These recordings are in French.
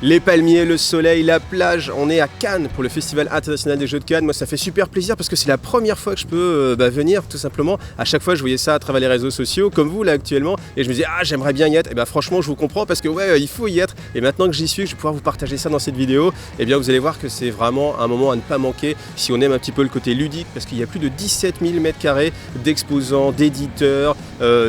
Les palmiers, le soleil, la plage, on est à Cannes pour le Festival international des jeux de Cannes. Moi ça fait super plaisir parce que c'est la première fois que je peux venir tout simplement. À chaque fois je voyais ça à travers les réseaux sociaux comme vous là actuellement et je me disais j'aimerais bien y être. Et franchement je vous comprends parce que il faut y être. Et maintenant que j'y suis, je vais pouvoir vous partager ça dans cette vidéo. Et bien vous allez voir que c'est vraiment un moment à ne pas manquer si on aime un petit peu le côté ludique parce qu'il y a plus de 17 000 m² d'exposants, d'éditeurs,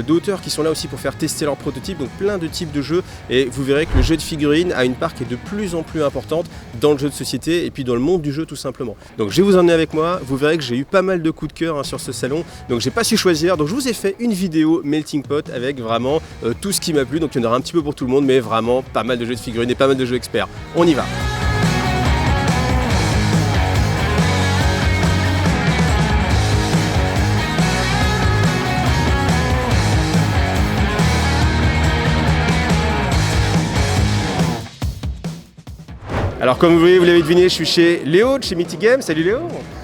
d'auteurs qui sont là aussi pour faire tester leurs prototypes. Donc plein de types de jeux et vous verrez que le jeu de figurines a une part qui est de plus en plus importante dans le jeu de société et puis dans le monde du jeu tout simplement. Donc je vais vous emmener avec moi, vous verrez que j'ai eu pas mal de coups de cœur sur ce salon, donc j'ai pas su choisir, donc je vous ai fait une vidéo Melting Pot avec vraiment tout ce qui m'a plu, donc il y en aura un petit peu pour tout le monde, mais vraiment pas mal de jeux de figurines et pas mal de jeux experts. On y va. Alors comme vous l'avez deviné, je suis chez Léo de chez Mythic Games. Salut Léo.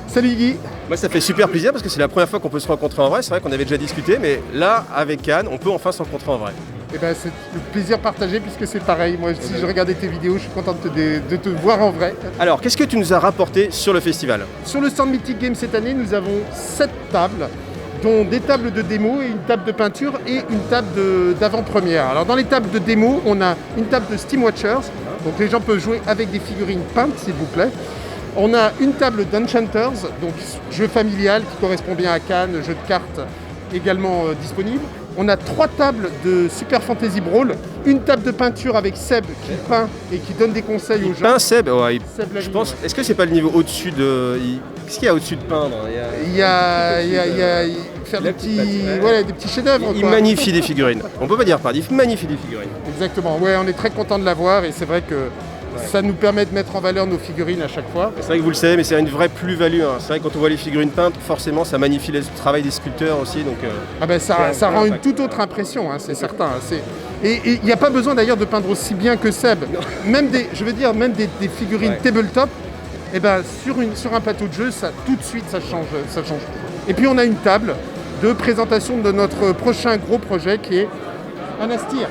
Salut Guy. Moi ça fait super plaisir parce que c'est la première fois qu'on peut se rencontrer en vrai. C'est vrai qu'on avait déjà discuté, mais là avec Cannes, on peut enfin se rencontrer en vrai. Et c'est le plaisir partagé puisque c'est pareil. Moi si je regardais tes vidéos, je suis content de te voir en vrai. Alors qu'est-ce que tu nous as rapporté sur le festival? Sur le stand Mythic Games cette année, nous avons 7 tables, dont des tables de démo et une table de peinture et une table d'avant-première. Alors dans les tables de démo, on a une table de Steam Watchers, donc les gens peuvent jouer avec des figurines peintes s'il vous plaît. On a une table d'Enchanters, donc jeu familial qui correspond bien à Cannes, jeu de cartes également disponible. On a 3 tables de Super Fantasy Brawl, une table de peinture avec Seb qui peint et qui donne des conseils aux gens. Seb, Seb je pense. Est-ce que c'est pas le niveau au-dessus de... Qu'est-ce qu'il y a au-dessus de peindre? Il y a faire des petits chefs-d'œuvre. Il magnifie des figurines. On peut pas dire peindre, il magnifie des figurines. Exactement. Ouais, on est très content de l'avoir et c'est vrai que ça nous permet de mettre en valeur nos figurines à chaque fois. C'est vrai que vous le savez, mais c'est une vraie plus-value. C'est vrai que quand on voit les figurines peintes, forcément, ça magnifie le travail des sculpteurs aussi. Donc, ça rend une toute autre impression, c'est certain. Et il n'y a pas besoin d'ailleurs de peindre aussi bien que Seb. Même des figurines tabletop, sur un plateau de jeu, tout de suite, ça change. Et puis on a une table de présentation de notre prochain gros projet qui est un Astir.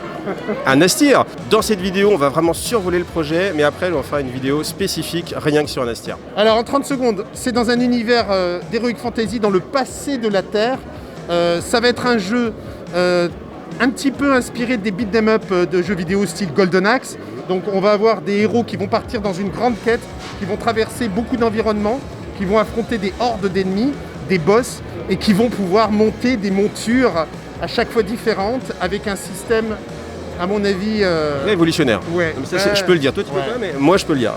Un Astir. Dans cette vidéo, on va vraiment survoler le projet, mais après, on va faire une vidéo spécifique, rien que sur un Astir. Alors, en 30 secondes, c'est dans un univers d'Heroic Fantasy, dans le passé de la Terre. Ça va être un jeu un petit peu inspiré des beat'em up de jeux vidéo style Golden Axe. Donc, on va avoir des héros qui vont partir dans une grande quête, qui vont traverser beaucoup d'environnements, qui vont affronter des hordes d'ennemis, des boss, et qui vont pouvoir monter des montures à chaque fois différentes, avec un système, à mon avis... révolutionnaire. Ouais. Ça, je peux le dire. Toi, tu peux pas, mais moi, je peux le dire.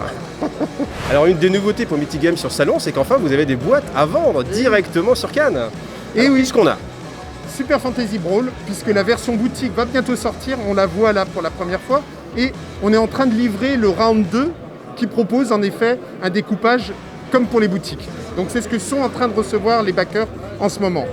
Alors, une des nouveautés pour Mythic Games sur Salon, c'est qu'enfin, vous avez des boîtes à vendre directement sur Cannes. Et oui. Qu'est-ce qu'on a? Super Fantasy Brawl, puisque la version boutique va bientôt sortir, on la voit là pour la première fois, et on est en train de livrer le round 2, qui propose en effet un découpage comme pour les boutiques. Donc c'est ce que sont en train de recevoir les backers en ce moment.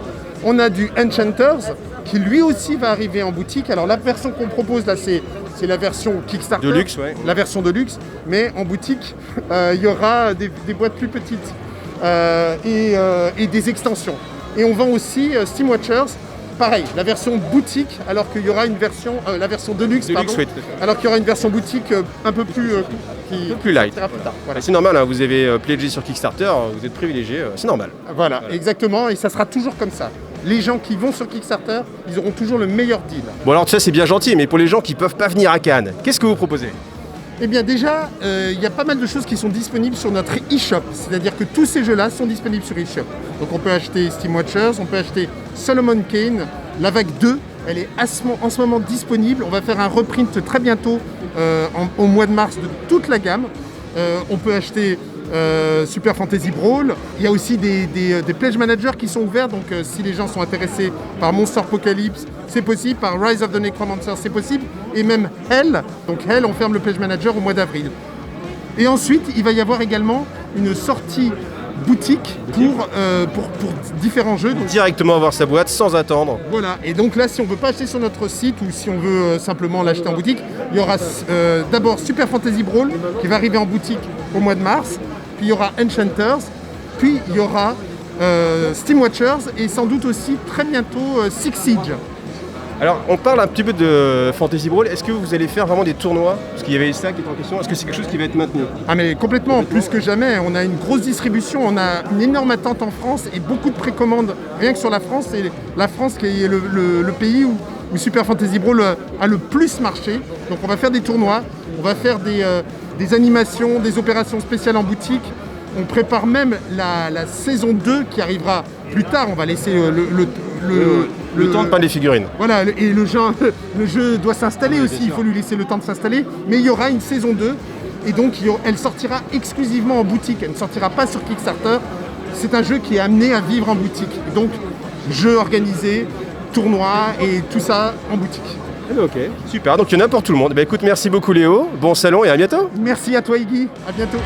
On a du Enchanters, qui lui aussi va arriver en boutique. Alors la version qu'on propose là, c'est la version Kickstarter, de luxe, la version de luxe, mais en boutique, il y aura des boîtes plus petites et des extensions. Et on vend aussi Steam Watchers, pareil, la version boutique, alors qu'il y aura une version, la version de luxe, alors qu'il y aura une version boutique un peu plus... plus light. Voilà. C'est normal, vous avez pledgé sur Kickstarter, vous êtes privilégié, c'est normal. Voilà, exactement, et ça sera toujours comme ça. Les gens qui vont sur Kickstarter, ils auront toujours le meilleur deal. Bon alors ça c'est bien gentil, mais pour les gens qui peuvent pas venir à Cannes, qu'est-ce que vous proposez? Eh bien déjà, il y a pas mal de choses qui sont disponibles sur notre e-shop. C'est-à-dire que tous ces jeux-là sont disponibles sur e-shop. Donc on peut acheter Steam Watchers, on peut acheter Solomon Kane, la vague 2, elle est en ce moment disponible. On va faire un reprint très bientôt au mois de mars de toute la gamme. On peut acheter Super Fantasy Brawl. Il y a aussi des pledge managers qui sont ouverts, donc si les gens sont intéressés par Monster Apocalypse, c'est possible, par Rise of the Necromancer, c'est possible, et même Hell. Donc Hell, on ferme le pledge manager au mois d'avril. Et ensuite, il va y avoir également une sortie boutique pour différents jeux. Donc, directement avoir sa boîte sans attendre. Voilà, et donc là, si on ne veut pas acheter sur notre site ou si on veut simplement l'acheter en boutique, il y aura d'abord Super Fantasy Brawl qui va arriver en boutique au mois de mars, puis il y aura Enchanters, puis il y aura Steam Watchers et sans doute aussi très bientôt Six Siege. Alors, on parle un petit peu de Fantasy Brawl. Est-ce que vous allez faire vraiment des tournois? Parce qu'il y avait ça qui était en question. Est-ce que c'est quelque chose qui va être maintenu? Ah mais complètement, plus que jamais. On a une grosse distribution, on a une énorme attente en France et beaucoup de précommandes. Rien que sur la France, c'est la France qui est le pays où Super Fantasy Brawl a le plus marché. Donc on va faire des tournois, on va faire des animations, des opérations spéciales en boutique. On prépare même la saison 2 qui arrivera plus tard. On va laisser le temps de peindre les figurines. Voilà, et le jeu doit s'installer aussi, il faut lui laisser le temps de s'installer. Mais il y aura une saison 2, et donc elle sortira exclusivement en boutique, elle ne sortira pas sur Kickstarter. C'est un jeu qui est amené à vivre en boutique. Et donc, jeu organisé, tournoi, et tout ça en boutique. Ok, super, donc il y en a pour tout le monde. Bah écoute, merci beaucoup Léo, bon salon et à bientôt. Merci à toi Iggy, à bientôt.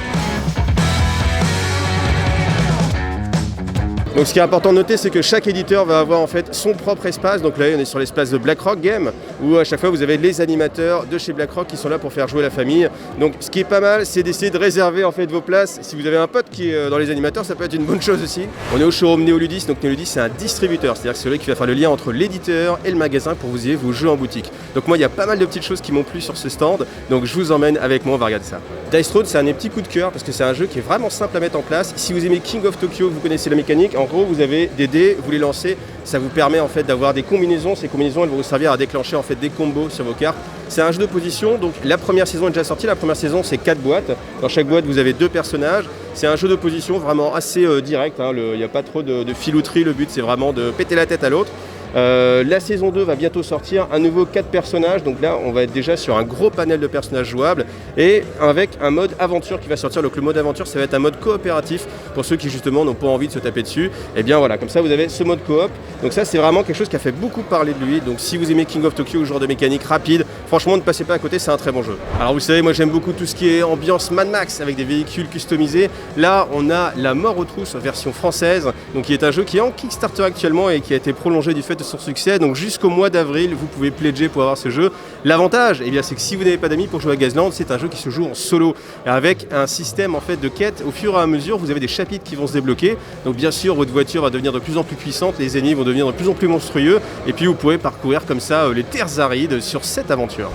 Donc ce qui est important de noter, c'est que chaque éditeur va avoir en fait son propre espace. Donc là, on est sur l'espace de BlackRock Game, où à chaque fois vous avez les animateurs de chez BlackRock qui sont là pour faire jouer la famille. Donc ce qui est pas mal, c'est d'essayer de réserver en fait vos places. Si vous avez un pote qui est dans les animateurs, ça peut être une bonne chose aussi. On est au showroom Néoludis, donc Néoludis c'est un distributeur, c'est-à-dire que c'est celui qui va faire le lien entre l'éditeur et le magasin pour vous ayez vos jeux en boutique. Donc moi, il y a pas mal de petites choses qui m'ont plu sur ce stand, donc je vous emmène avec moi, on va regarder ça. Dice Throne, c'est un des petits coups de cœur parce que c'est un jeu qui est vraiment simple à mettre en place. Si vous aimez King of Tokyo, vous connaissez la mécanique. En gros, vous avez des dés, vous les lancez, ça vous permet en fait d'avoir des combinaisons. Ces combinaisons, elles vont vous servir à déclencher en fait des combos sur vos cartes. C'est un jeu de position, donc la première saison est déjà sortie. La première saison, c'est 4 boîtes. Dans chaque boîte, vous avez 2 personnages. C'est un jeu de position vraiment assez direct. Il n'y a pas trop de filouterie. Le but, c'est vraiment de péter la tête à l'autre. La saison 2 va bientôt sortir, un nouveau 4 personnages, donc là on va être déjà sur un gros panel de personnages jouables et avec un mode aventure qui va sortir. Donc le mode aventure, ça va être un mode coopératif pour ceux qui justement n'ont pas envie de se taper dessus. Et bien voilà, comme ça vous avez ce mode coop. Donc ça c'est vraiment quelque chose qui a fait beaucoup parler de lui. Donc si vous aimez King of Tokyo ou genre de mécanique rapide, franchement ne passez pas à côté, c'est un très bon jeu. Alors vous savez, moi j'aime beaucoup tout ce qui est ambiance Mad Max avec des véhicules customisés. Là on a La Mort aux Trousses version française, donc qui est un jeu qui est en Kickstarter actuellement et qui a été prolongé du fait de son succès. Donc jusqu'au mois d'avril, vous pouvez pledger pour avoir ce jeu. L'avantage, eh bien, c'est que si vous n'avez pas d'amis pour jouer à Gazland, c'est un jeu qui se joue en solo avec un système en fait de quête. Au fur et à mesure, vous avez des chapitres qui vont se débloquer. Donc bien sûr, votre voiture va devenir de plus en plus puissante, les ennemis vont devenir de plus en plus monstrueux, et puis vous pourrez parcourir comme ça les terres arides sur cette aventure.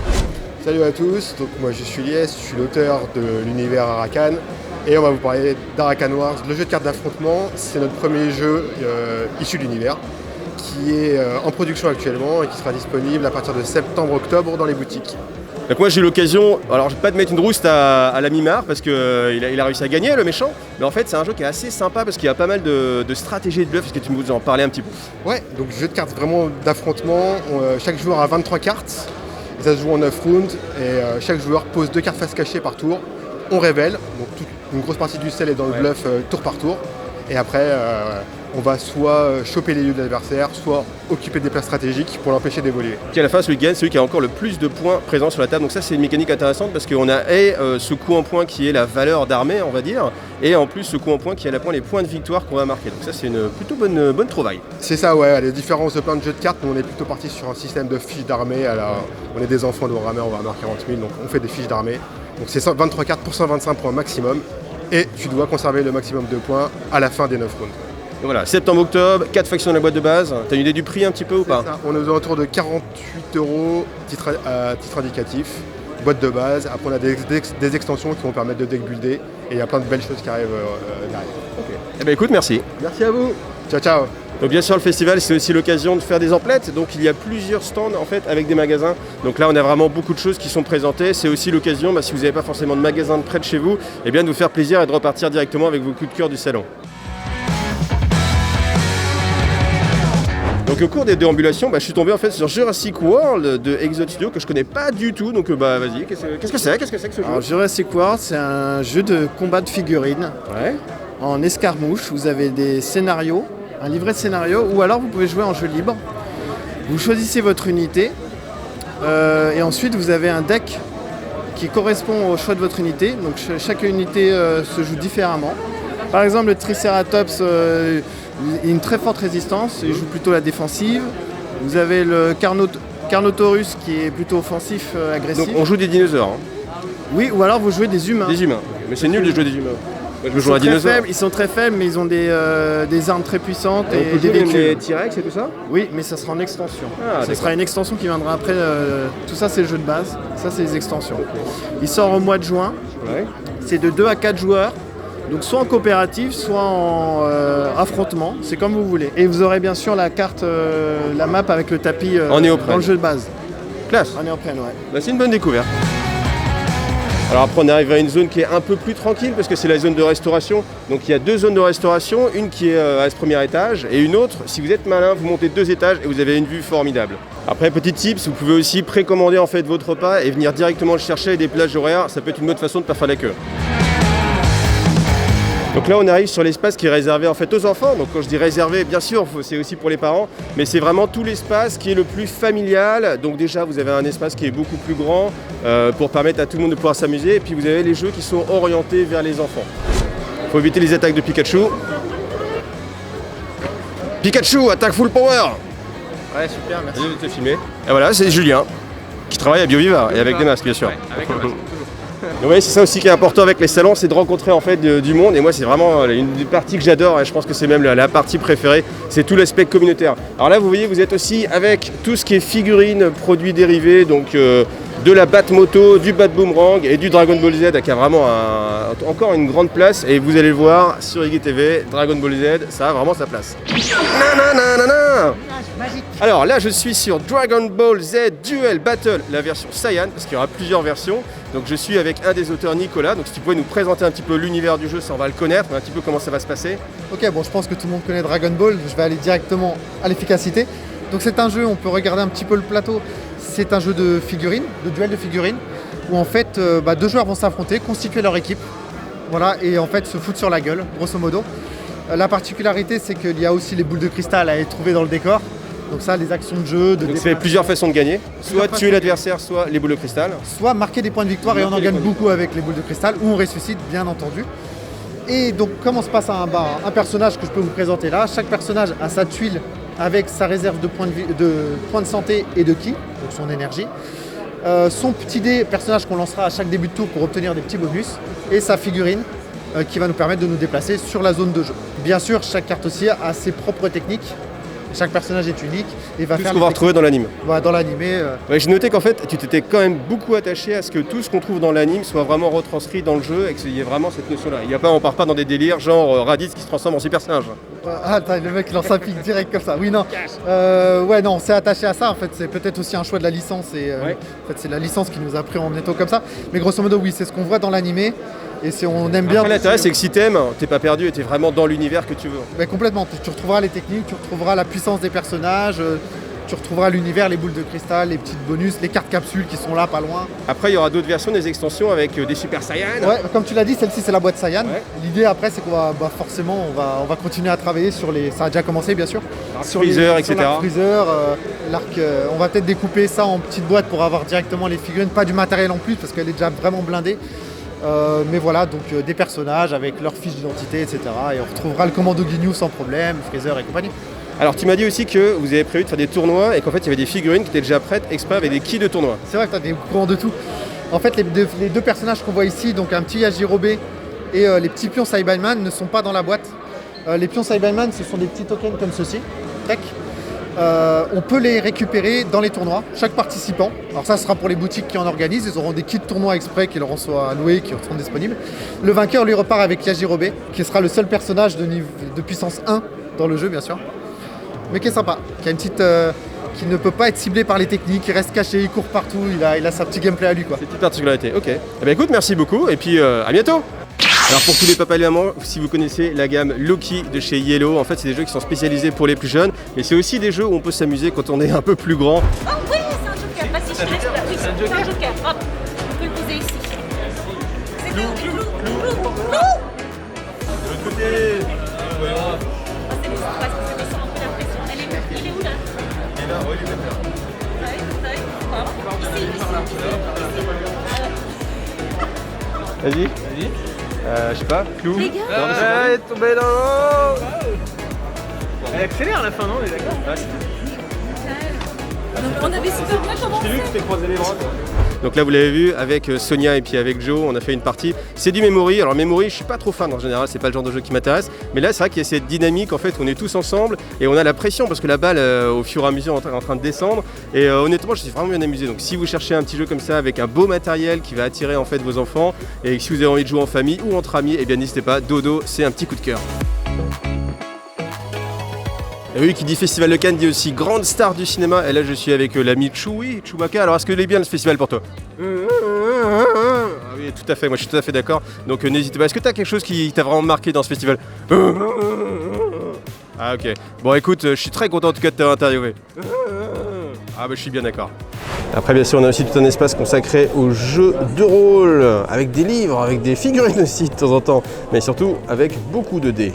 Salut à tous, donc moi je suis Lies, je suis l'auteur de l'univers Arakan. Et on va vous parler d'Arakan Wars, le jeu de cartes d'affrontement. C'est notre premier jeu issu de l'univers, qui est en production actuellement et qui sera disponible à partir de septembre-octobre dans les boutiques. Donc moi j'ai eu l'occasion, alors je vais pas te mettre une rouste à la Mimar parce qu'il a réussi à gagner le méchant, mais en fait c'est un jeu qui est assez sympa parce qu'il y a pas mal de stratégies et de bluff. Est-ce que tu peux nous en parler un petit peu? Ouais, donc jeu de cartes vraiment d'affrontement, chaque joueur a 23 cartes, et ça se joue en 9 rounds, et chaque joueur pose 2 cartes face cachée par tour, on révèle, donc une grosse partie du sel est dans le bluff tour par tour, et après on va soit choper les lieux de l'adversaire, soit occuper des places stratégiques pour l'empêcher d'évoluer. Puis à la fin, celui qui gagne, celui qui a encore le plus de points présents sur la table. Donc ça, c'est une mécanique intéressante parce qu'on a ce coup en point qui est la valeur d'armée, on va dire, et en plus ce coup en point qui est à la point les points de victoire qu'on va marquer. Donc ça, c'est une plutôt bonne trouvaille. C'est ça, ouais. Les différences de plein de jeux de cartes, nous on est plutôt parti sur un système de fiches d'armée. On est des enfants de Warhammer, on va marquer 40 000, donc on fait des fiches d'armée. Donc c'est 23 cartes pour 125 points maximum, et tu dois conserver le maximum de points à la fin des 9 rounds. Et voilà, septembre-octobre, 4 factions dans la boîte de base. T'as une idée du prix un petit peu ou pas? On est aux alentours de 48 € titre indicatif, boîte de base. Après on a des extensions qui vont permettre de deck builder, et il y a plein de belles choses qui arrivent derrière. Okay. Eh bien écoute, merci. Merci à vous. Ciao ciao. Donc bien sûr le festival c'est aussi l'occasion de faire des emplettes, donc il y a plusieurs stands en fait avec des magasins. Donc là on a vraiment beaucoup de choses qui sont présentées. C'est aussi l'occasion, si vous n'avez pas forcément de magasin de près de chez vous, eh bien de vous faire plaisir et de repartir directement avec vos coups de cœur du salon. Donc au cours des déambulations, je suis tombé en fait sur Jurassic World de Exot Studio que je connais pas du tout. Donc vas-y, qu'est-ce que c'est que ce jeu? Alors Jurassic World, c'est un jeu de combat de figurines en escarmouche. Vous avez des scénarios, un livret de scénarios, ou alors vous pouvez jouer en jeu libre. Vous choisissez votre unité et ensuite vous avez un deck qui correspond au choix de votre unité. Donc chaque unité se joue différemment. Par exemple, le Triceratops a une très forte résistance, il joue plutôt la défensive. Vous avez le Carnotaurus qui est plutôt offensif, agressif. Donc on joue des dinosaures. Oui, ou alors vous jouez des humains. Des humains. Mais c'est nul de jouer des humains. je me joue un dinosaure. Ils sont très faibles, mais ils ont des armes très puissantes Et et on peut des jouer même les véhicules. T-Rex et tout ça? Oui, mais ça sera en extension. Ah, Ça d'accord. sera une extension qui viendra après. Tout ça, c'est le jeu de base. Ça, c'est les extensions. Il sort au mois de juin. Ouais. C'est de 2 à 4 joueurs. Donc soit en coopérative, soit en affrontement. C'est comme vous voulez. Et vous aurez bien sûr la carte, la map avec le tapis En néoprène. dans le jeu de base. Classe. En néoprène, ouais. Bah, c'est une bonne découverte. Alors après on arrive à une zone qui est un peu plus tranquille parce que c'est la zone de restauration. Donc il y a 2 zones de restauration, une qui est à ce premier étage et une autre, si vous êtes malin, vous montez 2 étages et vous avez une vue formidable. Après petit tips, vous pouvez aussi précommander en fait votre repas et venir directement le chercher à des plages horaires, ça peut être une bonne façon de ne pas faire la queue. Donc là on arrive sur l'espace qui est réservé en fait aux enfants, donc quand je dis réservé bien sûr c'est aussi pour les parents, mais c'est vraiment tout l'espace qui est le plus familial, donc déjà vous avez un espace qui est beaucoup plus grand pour permettre à tout le monde de pouvoir s'amuser, et puis vous avez les jeux qui sont orientés vers les enfants. Faut éviter les attaques de Pikachu. Pikachu, attaque full power! Ouais, super, merci. Désolé de te filmer. Et voilà, c'est Julien, qui travaille à BioViva, et avec des masques bien sûr. Donc, vous voyez, c'est ça aussi qui est important avec les salons, c'est de rencontrer en fait du monde. Et moi, c'est vraiment une des parties que j'adore. Et je pense que c'est même la partie préférée. C'est tout l'aspect communautaire. Alors là, vous voyez, vous êtes aussi avec tout ce qui est figurines, produits dérivés, donc de la Batmoto, du Bat Boomerang et du Dragon Ball Z, qui a vraiment encore une grande place. Et vous allez le voir sur IGTV, Dragon Ball Z, ça a vraiment sa place. Nanana. Alors là, je suis sur Dragon Ball Z Duel Battle, la version Saiyan, parce qu'il y aura plusieurs versions. Donc je suis avec un des auteurs, Nicolas. Donc si tu pouvais nous présenter un petit peu l'univers du jeu, ça on va le connaître, mais un petit peu comment ça va se passer. Ok, bon, je pense que tout le monde connaît Dragon Ball, je vais aller directement à l'efficacité. Donc c'est un jeu, on peut regarder un petit peu le plateau, c'est un jeu de figurines, de duel de figurines, où en fait 2 joueurs vont s'affronter, constituer leur équipe, voilà, et en fait se foutre sur la gueule, grosso modo. La particularité, c'est qu'il y a aussi les boules de cristal à être trouvées dans le décor. Donc ça, les actions de jeu, de Donc ça fait plusieurs façons de gagner, soit façons tuer de l'adversaire, soit les boules de cristal. soit marquer des points de victoire, et on en Marquer des gagne points de beaucoup avec les boules de cristal, ou on ressuscite, bien entendu. Et donc comment se passe un personnage que je peux vous présenter là. Chaque personnage a sa tuile avec sa réserve de points de santé et de ki, donc son énergie. Son petit dé, personnage qu'on lancera à chaque début de tour pour obtenir des petits bonus, et sa figurine qui va nous permettre de nous déplacer sur la zone de jeu. Bien sûr, chaque carte aussi a ses propres techniques. Chaque personnage est unique et va Tout ce faire qu'on va retrouver dans l'anime. Voilà, dans l'animé. Ouais, j'ai noté qu'en fait, tu t'étais quand même beaucoup attaché à ce que tout ce qu'on trouve dans l'anime soit vraiment retranscrit dans le jeu et qu'il y ait vraiment cette notion-là. On part pas dans des délires genre Raditz qui se transforme en Super Singe. Ah, attends, le mec il lance un pic direct comme ça. Oui, non. Ouais, non, on s'est attaché à ça. En fait, c'est peut-être aussi un choix de la licence. Et, Ouais. en fait, c'est la licence qui nous a pris en étau comme ça. Mais grosso modo, oui, c'est ce qu'on voit dans l'animé. Et on aime bien. Après, l'intérêt, c'est que si t'aimes, t'es pas perdu et t'es vraiment dans l'univers que tu veux. Mais complètement. Tu retrouveras les techniques, tu retrouveras la puissance des personnages, tu retrouveras l'univers, les boules de cristal, les petites bonus, les cartes capsules qui sont là, pas loin. Après, il y aura d'autres versions, des extensions avec des Super Saiyan. Ouais, comme tu l'as dit, celle-ci c'est la boîte Saiyan. Ouais. L'idée après, c'est qu'on va forcément, on va continuer à travailler sur les. Ça a déjà commencé, bien sûr. Sur Freezer, sur etc. l'arc Freezer, l'arc. On va peut-être découper ça en petites boîtes pour avoir directement les figurines, pas du matériel en plus parce qu'elle est déjà vraiment blindée. Mais voilà, donc des personnages avec leurs fiches d'identité, etc. Et on retrouvera le commando Ginyu sans problème, Freezer et compagnie. Alors, tu m'as dit aussi que vous avez prévu de faire des tournois et qu'en fait, il y avait des figurines qui étaient déjà prêtes exprès avec des kits de tournoi. C'est vrai que tu as des courants de tout. En fait, les deux personnages qu'on voit ici, donc un petit Yajirobe et les petits pions Saibaman, ne sont pas dans la boîte. Les pions Saibaman, ce sont des petits tokens comme ceci. Tac. On peut les récupérer dans les tournois, chaque participant. Alors ça sera pour les boutiques qui en organisent, ils auront des kits tournois exprès qui leur en soient alloués, qui seront disponibles. Le vainqueur lui repart avec Yajirobe, qui sera le seul personnage de puissance 1 dans le jeu bien sûr. Mais qui est sympa, qui a une petite... qui ne peut pas être ciblé par les techniques, il reste caché, il court partout, il a sa petite gameplay à lui quoi. C'est une petite particularité, ok. Eh bien écoute, merci beaucoup et puis à bientôt. Alors pour tous les papas et les mamans, si vous connaissez la gamme Loki de chez Yellow, en fait c'est des jeux qui sont spécialisés pour les plus jeunes, mais c'est aussi des jeux où on peut s'amuser quand on est un peu plus grand. Oh oui, c'est un joker. Vas-y, je te laisse. Oui, c'est un joker. Hop, on peut le poser ici. C'est le loup. De l'autre côté. Ah, c'est bon, parce que c'est un peu la pression. Il est où là? Il est là, oui, il est là. Vas-y. Je sais pas, clou. Les gars. Non, mais c'est bon. Elle est tombée dans l'eau. Elle accélère à la fin, non? On est d'accord? Ouais, Donc, on avait super bien commencé. c'est lui qui t'es croisé les bras, toi. Donc là vous l'avez vu avec Sonia et puis avec Joe, on a fait une partie. C'est du memory. Alors memory, je suis pas trop fan en général, c'est pas le genre de jeu qui m'intéresse. Mais là c'est vrai qu'il y a cette dynamique en fait, on est tous ensemble et on a la pression parce que la balle au fur et à mesure est en train de descendre. Et honnêtement, je suis vraiment bien amusé. Donc si vous cherchez un petit jeu comme ça avec un beau matériel qui va attirer en fait vos enfants et si vous avez envie de jouer en famille ou entre amis, eh bien n'hésitez pas. Dodo, c'est un petit coup de cœur. Et oui, qui dit Festival de Cannes dit aussi grande star du cinéma. Et là, je suis avec l'ami Chewbacca. Alors, est-ce que il est bien ce festival pour toi? Ah oui, tout à fait. Moi, je suis tout à fait d'accord. Donc, n'hésitez pas. Est-ce que tu as quelque chose qui t'a vraiment marqué dans ce festival? Ah, ok. Bon, écoute, je suis très content en tout cas de t'avoir interviewé. Ah, bah, je suis bien d'accord. Après, bien sûr, on a aussi tout un espace consacré aux jeux de rôle, avec des livres, avec des figurines aussi de temps en temps, mais surtout avec beaucoup de dés.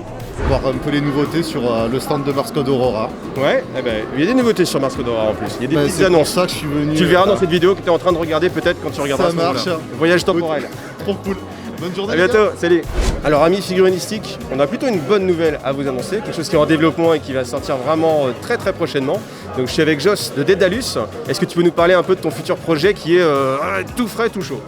Voir un peu les nouveautés sur le stand de Mars Code Aurora. Ouais, eh ben, il y a des nouveautés sur Mars Code Aurora en plus. Il y a des petites C'est annonces. pour ça que je suis venu. Tu le verras dans cette vidéo que tu es en train de regarder peut-être quand tu regarderas Ça marche. Voyage temporel. Trop cool. Bonne journée. À bientôt, salut. Alors amis figurinistiques, on a plutôt une bonne nouvelle à vous annoncer, quelque chose qui est en développement et qui va sortir vraiment très très prochainement. Donc je suis avec Joss de Daedalus. Est-ce que tu peux nous parler un peu de ton futur projet qui est tout frais, tout chaud?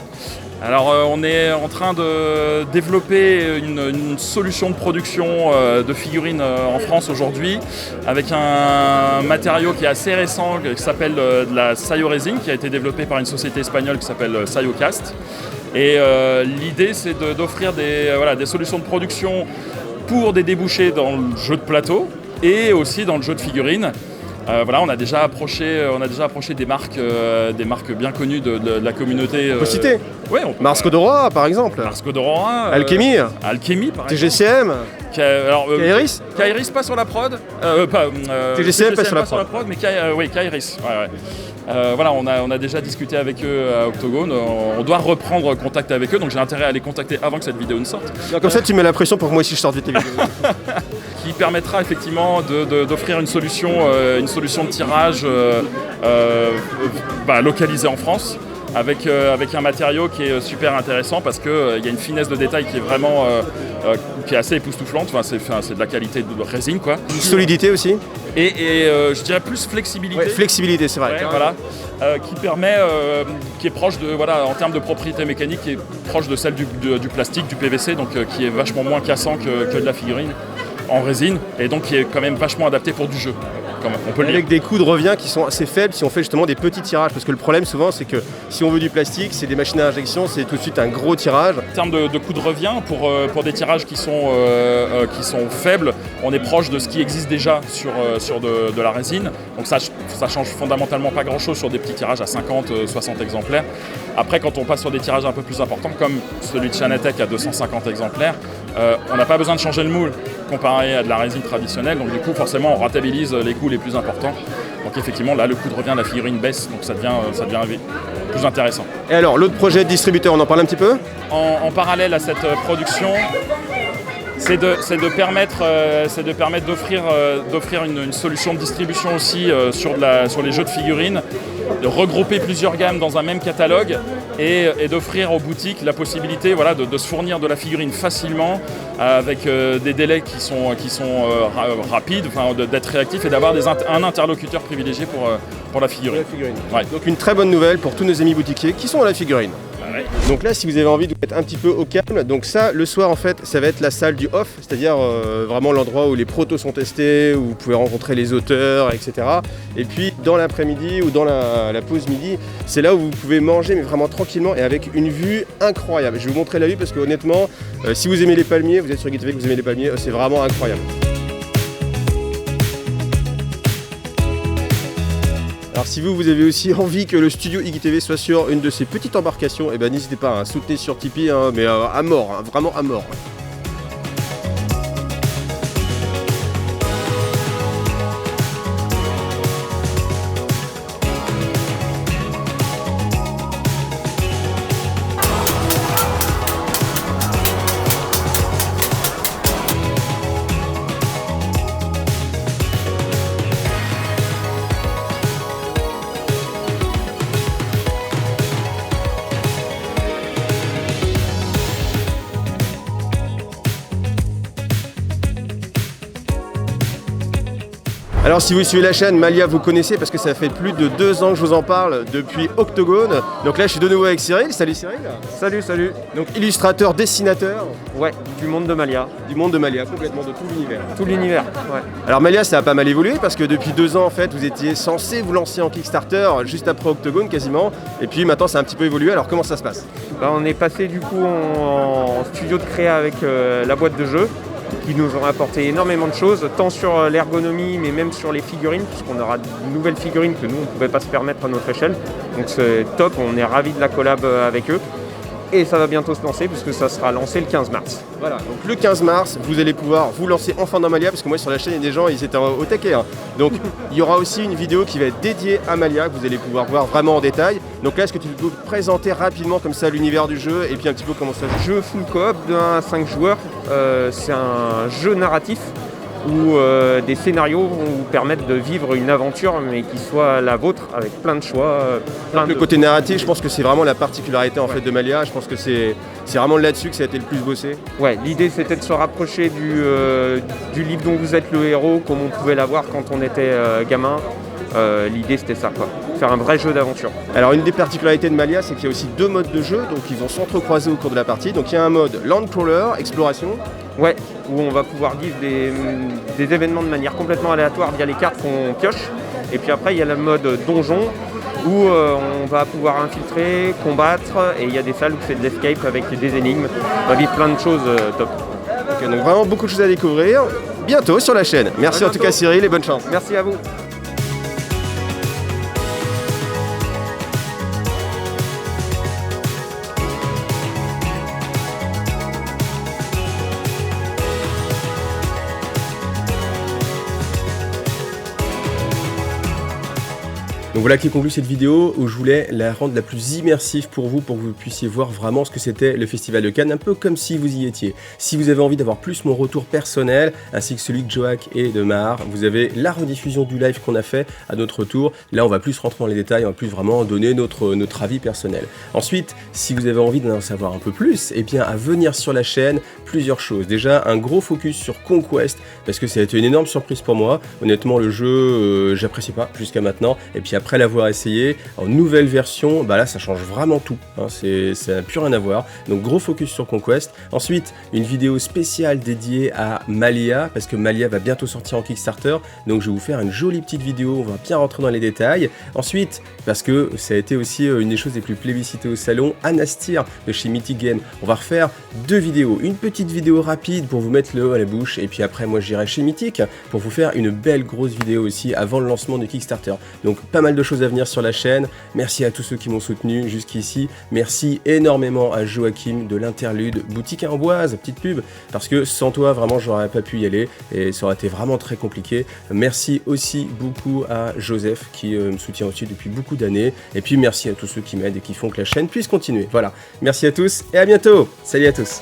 Alors on est en train de développer une solution de production de figurines en France aujourd'hui avec un matériau qui est assez récent qui s'appelle de la Sayo-Resin qui a été développé par une société espagnole qui s'appelle Sayocast. Et l'idée c'est d'offrir des solutions de production pour des débouchés dans le jeu de plateau et aussi dans le jeu de figurines. On a déjà approché des marques bien connues de la communauté. On peut citer Oui, Mars Code Aurora par exemple. Mars Code Aurora. Alchemy, par exemple. TGCM. Kairis. Kairis pas sur la prod. TGCM pas sur la prod. Mais Kairis. On a déjà discuté avec eux à Octogone. On doit reprendre contact avec eux, donc j'ai intérêt à les contacter avant que cette vidéo ne sorte. Non, comme ça, tu mets la pression pour que moi aussi je sorte vite tes vidéos. Qui permettra effectivement d'offrir une solution de tirage localisée en France. Avec un matériau qui est super intéressant parce qu'il y a une finesse de détail qui est vraiment qui est assez époustouflante. C'est de la qualité de résine quoi. Solidité aussi. Et je dirais plus flexibilité. Ouais, flexibilité, c'est vrai. Ouais, voilà, qui est proche en termes de propriété mécanique, qui est proche de celle du plastique, du PVC, donc qui est vachement moins cassant que de la figurine en résine et donc qui est quand même vachement adapté pour du jeu. On peut le dire. Avec des coûts de revient qui sont assez faibles si on fait justement des petits tirages parce que le problème souvent c'est que si on veut du plastique, c'est des machines à injection, c'est tout de suite un gros tirage. En termes de coûts de revient, pour des tirages qui sont faibles, on est proche de ce qui existe déjà sur de la résine. Donc ça change fondamentalement pas grand chose sur des petits tirages à 50-60 exemplaires. Après quand on passe sur des tirages un peu plus importants comme celui de Chanatec à 250 exemplaires, on n'a pas besoin de changer le moule comparé à de la résine traditionnelle, donc du coup forcément on rentabilise les coûts les plus importants. Donc effectivement là le coût de revient de la figurine baisse, donc ça devient plus intéressant. Et alors l'autre projet de distributeur, on en parle un petit peu? En parallèle à cette production, c'est de permettre d'offrir une solution de distribution aussi sur les jeux de figurines, de regrouper plusieurs gammes dans un même catalogue et d'offrir aux boutiques la possibilité de se fournir de la figurine facilement avec des délais qui sont rapides, d'être réactifs et d'avoir un interlocuteur privilégié pour la figurine. Ouais. Donc une très bonne nouvelle pour tous nos amis boutiquiers qui sont à la figurine. Ouais. Donc là, si vous avez envie de vous mettre un petit peu au calme, donc ça, le soir en fait, ça va être la salle du off, c'est-à-dire vraiment l'endroit où les protos sont testés, où vous pouvez rencontrer les auteurs, etc. Et puis dans l'après-midi ou dans la pause midi, c'est là où vous pouvez manger, mais vraiment tranquillement et avec une vue incroyable. Je vais vous montrer la vue parce que honnêtement, si vous aimez les palmiers, vous êtes sur GuiTV, que vous aimez les palmiers, c'est vraiment incroyable. Alors si vous avez aussi envie que le studio IGTV soit sur une de ces petites embarcations, eh ben n'hésitez pas à soutenir sur Tipeee, mais à mort, vraiment à mort. Alors si vous suivez la chaîne, Malia vous connaissez parce que ça fait plus de 2 ans que je vous en parle depuis Octogone. Donc là je suis de nouveau avec Cyril. Salut Cyril. Salut. Donc illustrateur, dessinateur. Ouais, du monde de Malia. Du monde de Malia, complètement de tout l'univers. Tout l'univers, ouais. Alors Malia, ça a pas mal évolué parce que depuis 2 ans en fait vous étiez censé vous lancer en Kickstarter juste après Octogone quasiment. Et puis maintenant ça a un petit peu évolué, alors comment ça se passe? On est passé du coup en studio de créa avec la boîte de jeu, qui nous ont apporté énormément de choses, tant sur l'ergonomie mais même sur les figurines, puisqu'on aura de nouvelles figurines que nous on ne pouvait pas se permettre à notre échelle. Donc c'est top, on est ravis de la collab avec eux. Et ça va bientôt se lancer puisque ça sera lancé le 15 mars. Voilà, donc le 15 mars, vous allez pouvoir vous lancer enfin dans Malia, parce que moi sur la chaîne il y a des gens, ils étaient au taquet. Donc il y aura aussi une vidéo qui va être dédiée à Malia, que vous allez pouvoir voir vraiment en détail. Donc là, est-ce que tu peux présenter rapidement comme ça l'univers du jeu et puis un petit peu comment ça joue? Jeu full coop de 1 à 5 joueurs, c'est un jeu narratif où des scénarios vont vous permettre de vivre une aventure mais qui soit la vôtre avec plein de choix. Le côté narratif, je pense que c'est vraiment la particularité en fait de Malia. Je pense que c'est vraiment là-dessus que ça a été le plus bossé. Ouais, l'idée c'était de se rapprocher du livre dont vous êtes le héros comme on pouvait l'avoir quand on était gamin. L'idée c'était ça, quoi. Faire un vrai jeu d'aventure. Alors une des particularités de Malia, c'est qu'il y a aussi 2 modes de jeu, donc ils vont s'entrecroiser au cours de la partie. Donc il y a un mode Landcrawler, exploration. Ouais, où on va pouvoir vivre des événements de manière complètement aléatoire via les cartes qu'on pioche. Et puis après il y a le mode donjon, où on va pouvoir infiltrer, combattre, et il y a des salles où c'est de l'escape avec des énigmes. On va vivre plein de choses top. Okay, donc vraiment beaucoup de choses à découvrir bientôt sur la chaîne. Merci en tout cas Cyril et bonne chance. Merci à vous. Donc voilà qui conclut cette vidéo où je voulais la rendre la plus immersive pour que vous puissiez voir vraiment ce que c'était le Festival de Cannes, un peu comme si vous y étiez. Si vous avez envie d'avoir plus mon retour personnel, ainsi que celui de Joak et de Mahar, vous avez la rediffusion du live qu'on a fait à notre retour. Là on va plus rentrer dans les détails, on va plus vraiment donner notre avis personnel. Ensuite, si vous avez envie d'en savoir un peu plus, eh bien à venir sur la chaîne, plusieurs choses. Déjà un gros focus sur Conquest, parce que ça a été une énorme surprise pour moi. Honnêtement le jeu, j'apprécie pas jusqu'à maintenant. Et puis après l'avoir essayé en nouvelle version, bah là ça change vraiment tout, hein, ça n'a plus rien à voir. Donc gros focus sur Conquest. Ensuite une vidéo spéciale dédiée à Malia, parce que Malia va bientôt sortir en Kickstarter, donc je vais vous faire une jolie petite vidéo, on va bien rentrer dans les détails. Ensuite, parce que ça a été aussi une des choses les plus plébiscitées au salon, Anastir de chez Mythic Game. On va refaire 2 vidéos, une petite vidéo rapide pour vous mettre le haut à la bouche, et puis après moi j'irai chez Mythic pour vous faire une belle grosse vidéo aussi avant le lancement du Kickstarter. Donc pas mal de choses à venir sur la chaîne. Merci à tous ceux qui m'ont soutenu jusqu'ici. Merci énormément à Joachim de l'Interlude Boutique Amboise, petite pub, parce que sans toi vraiment j'aurais pas pu y aller et ça aurait été vraiment très compliqué. Merci aussi beaucoup à Joseph qui me soutient aussi depuis beaucoup d'années, et puis merci à tous ceux qui m'aident et qui font que la chaîne puisse continuer. Voilà, merci à tous et à bientôt. Salut à tous.